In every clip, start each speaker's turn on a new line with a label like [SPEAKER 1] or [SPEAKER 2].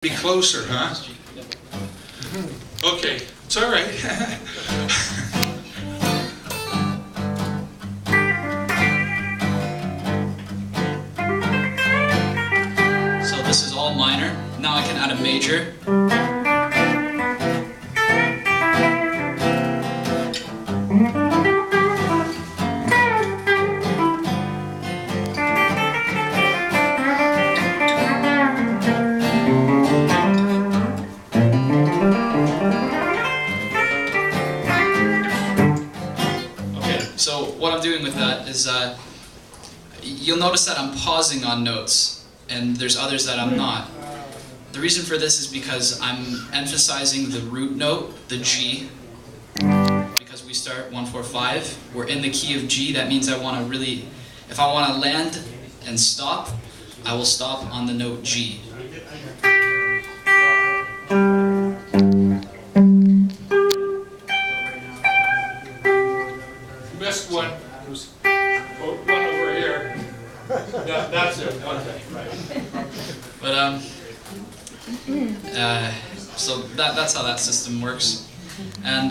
[SPEAKER 1] Be closer, huh? Okay, it's all right.
[SPEAKER 2] So this is all minor. Now I can add a major. So what I'm doing with that is, you'll notice that I'm pausing on notes, and there's others that I'm not. The reason for this is because I'm emphasizing the root note, the G, because we start 1, 4, 5. We're in the key of G. That means I want to really, if I want to land and stop, I will stop on the note G.
[SPEAKER 1] Missed one. Oh, one over here. Yeah, that's it. Okay, right.
[SPEAKER 2] But so that's how that system works. And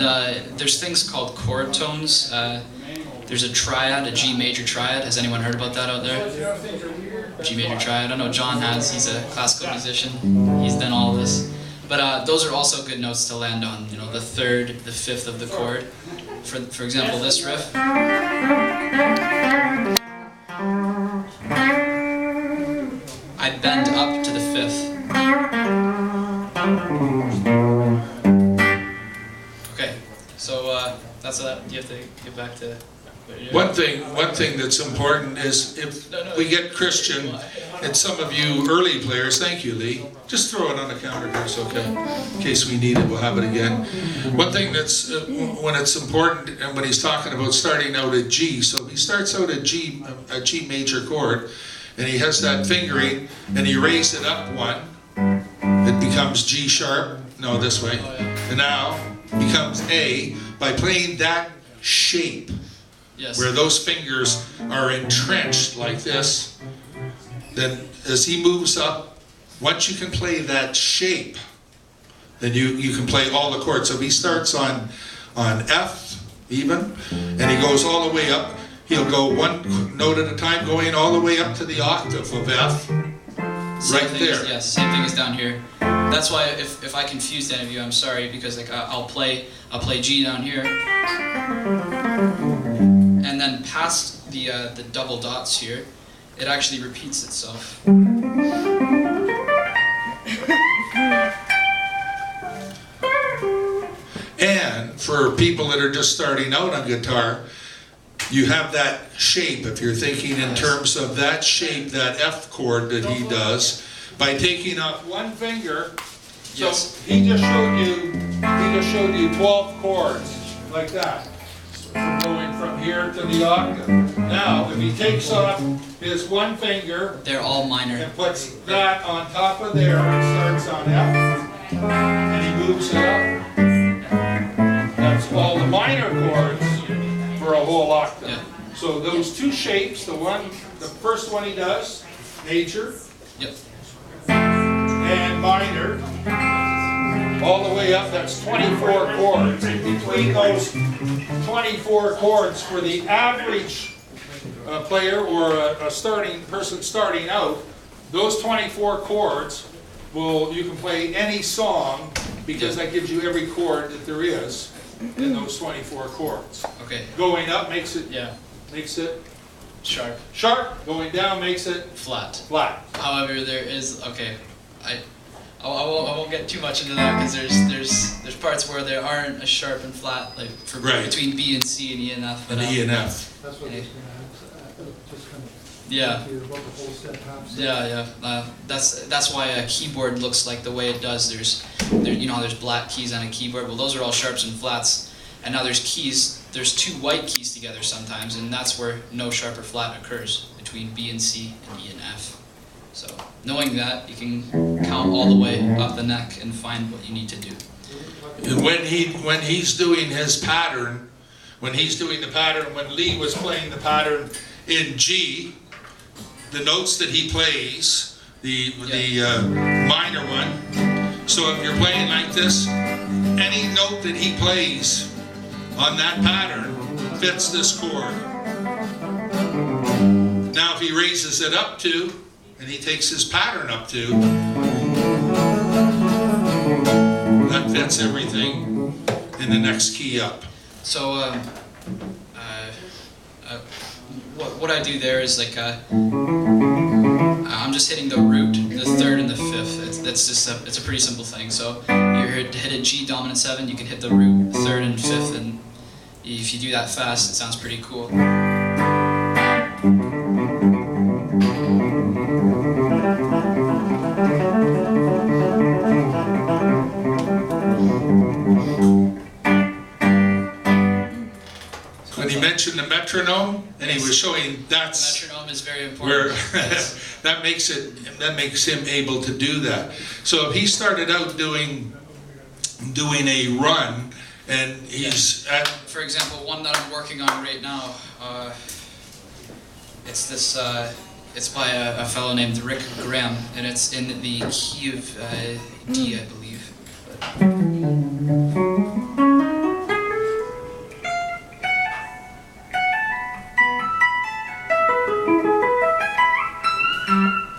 [SPEAKER 2] there's things called chord tones. There's a triad, a G major triad. Has anyone heard about that out there? G major triad. I know John has. He's a classical musician. He's done all of this. But those are also good notes to land on. You know, the third, the fifth of the chord. For example, this riff. I bend up to the fifth. Okay, so that's that. You have to get back to.
[SPEAKER 1] One thing that's important is if we get Christian, and some of you early players, thank you, Lee. Just throw it on the counter here, it's okay. In case we need it, we'll have it again. One thing that's when it's important, and when he's talking about starting out at G, so he starts out at G major chord, and he has that fingering, and he raised it up one. It becomes G sharp. No, this way, and now becomes A by playing that shape.
[SPEAKER 2] Yes.
[SPEAKER 1] Where those fingers are entrenched like this, then as he moves up, once you can play that shape, then you can play all the chords. So he starts on F even, and he goes all the way up. He'll go one note at a time, going all the way up to the octave of F. Right there.
[SPEAKER 2] Yes, same thing as down here. That's why if I confused any of you, I'm sorry, because like I'll play G down here. And then past the double dots here, it actually repeats itself.
[SPEAKER 1] And for people that are just starting out on guitar, you have that shape, if you're thinking in terms of that shape, that F chord that he does, by taking off one finger. So
[SPEAKER 2] Yes.
[SPEAKER 1] he just showed you 12 chords, like that. Going from here to the octave. Now, if he takes off his one finger,
[SPEAKER 2] They're all minor.
[SPEAKER 1] and puts that on top of there, and starts on F, and he moves it up. That's all the minor chords for a whole octave.
[SPEAKER 2] Yeah.
[SPEAKER 1] So those two shapes, the first one he does, major,
[SPEAKER 2] Yep.
[SPEAKER 1] and minor, all the way up, that's 24 chords. Between those 24 chords, for the average player or a person starting out, those 24 chords you can play any song, because that gives you every chord that there is in those 24 chords.
[SPEAKER 2] Okay.
[SPEAKER 1] Going up makes it
[SPEAKER 2] Sharp.
[SPEAKER 1] sharp, going down makes it
[SPEAKER 2] Flat.
[SPEAKER 1] flat.
[SPEAKER 2] However, there is I won't get too much into that, because there's parts where there aren't a sharp and flat, like between B and C and E and F.
[SPEAKER 1] And E and F.
[SPEAKER 3] That's what just kind of
[SPEAKER 2] Yeah.
[SPEAKER 3] what the whole step half.
[SPEAKER 2] Yeah. That's why a keyboard looks like the way it does. There's black keys on a keyboard. Well, those are all sharps and flats. And now there's keys. There's two white keys together sometimes, and that's where no sharp or flat occurs between B and C and E and F. So knowing that, you can count all the way up the neck and find what you need to do.
[SPEAKER 1] And when he's doing his pattern, when Lee was playing the pattern in G, the notes that he plays the minor one. So if you're playing like this, any note that he plays on that pattern fits this chord. Now if he raises it up to, and he takes his pattern up to, that fits everything in the next key up.
[SPEAKER 2] So what I do there is like I'm just hitting the root, the third and the fifth. It's a pretty simple thing. So you hit a G dominant 7, you can hit the root, third and fifth, and if you do that fast, it sounds pretty cool.
[SPEAKER 1] When he mentioned the metronome, and he was showing that's
[SPEAKER 2] metronome is very important.
[SPEAKER 1] where that makes him able to do that. So if he started out doing a run, and he's at,
[SPEAKER 2] for example, one that I'm working on right now, it's this. It's by a fellow named Rick Graham, and it's in the key of D, I believe.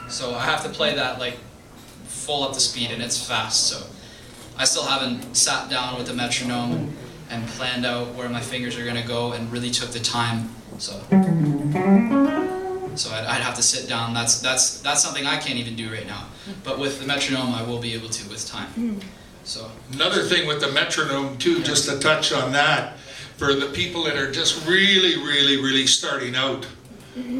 [SPEAKER 2] So I have to play that like full up to speed, and it's fast. So I still haven't sat down with the metronome and planned out where my fingers are gonna go, and really took the time. So I'd have to sit down. That's something I can't even do right now. But with the metronome, I will be able to with time. So
[SPEAKER 1] another thing with the metronome too, just to touch on that, for the people that are just really starting out,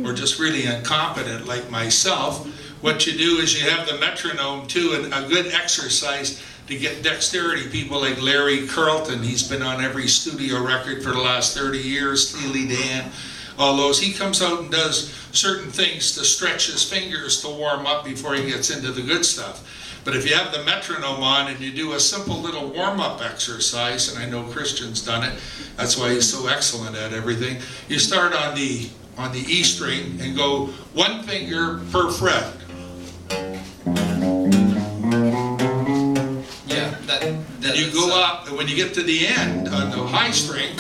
[SPEAKER 1] or just really incompetent like myself, what you do is you have the metronome too, and a good exercise to get dexterity. People like Larry Carlton, he's been on every studio record for the last 30 years, Steely Dan, all those. He comes out and does certain things to stretch his fingers to warm up before he gets into the good stuff. But if you have the metronome on and you do a simple little warm-up exercise, and I know Christian's done it, that's why he's so excellent at everything. You start on the E string and go one finger per fret.
[SPEAKER 2] yeah,
[SPEAKER 1] Then you go up, and when you get to the end on the high string,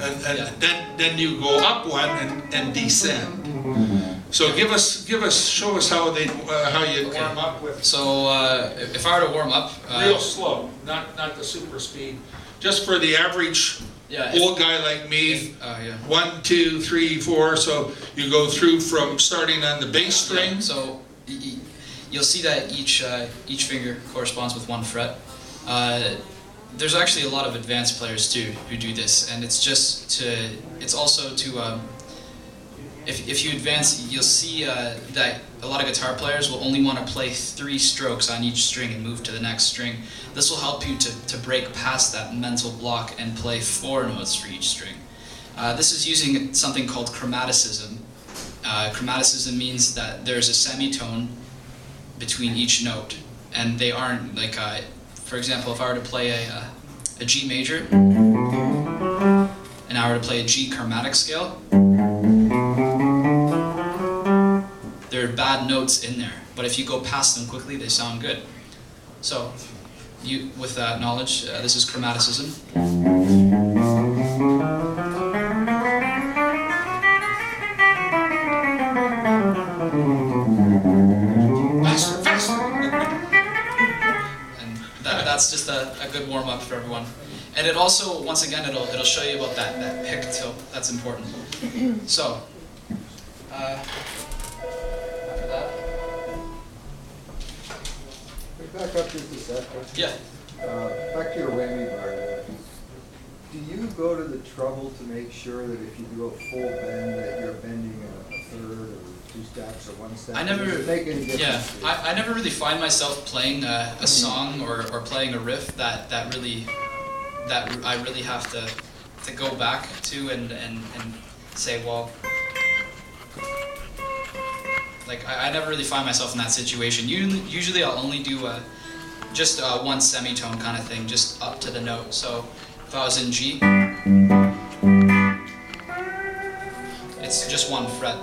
[SPEAKER 1] and then you go up one and descend. So show us how you warm up with.
[SPEAKER 2] So if I were to warm up,
[SPEAKER 1] Real slow, not the super speed. Just for the average old guy like me, 1, 2, 3, 4. So you go through from starting on the bass string.
[SPEAKER 2] So you'll see that each finger corresponds with one fret. There's actually a lot of advanced players too who do this, and it's also to if you advance, you'll see that a lot of guitar players will only want to play 3 strokes on each string and move to the next string. This will help you to break past that mental block and play 4 notes for each string. This is using something called chromaticism. Chromaticism means that there's a semitone between each note, and they aren't like, for example, if I were to play a G major, and I were to play a G chromatic scale, there are bad notes in there, but if you go past them quickly, they sound good. So, with that knowledge, this is chromaticism.
[SPEAKER 1] Faster.
[SPEAKER 2] And that's just a good warm-up for everyone. And it also, once again, it'll show you about that pick tilt. That's important. So, after that.
[SPEAKER 4] Back up just a second.
[SPEAKER 2] Yeah.
[SPEAKER 4] Back to your whammy bar. Do you go to the trouble to make sure that if you do a full bend that you're bending a third or 2 steps or 1 step?
[SPEAKER 2] I never.
[SPEAKER 4] Does it make any difference to you?
[SPEAKER 2] I never really find myself playing a song or playing a riff that I really have to go back to and say, well, like I never really find myself in that situation. Usually I'll only do just one semitone kind of thing, just up to the note. So if I was in G, it's just 1 fret.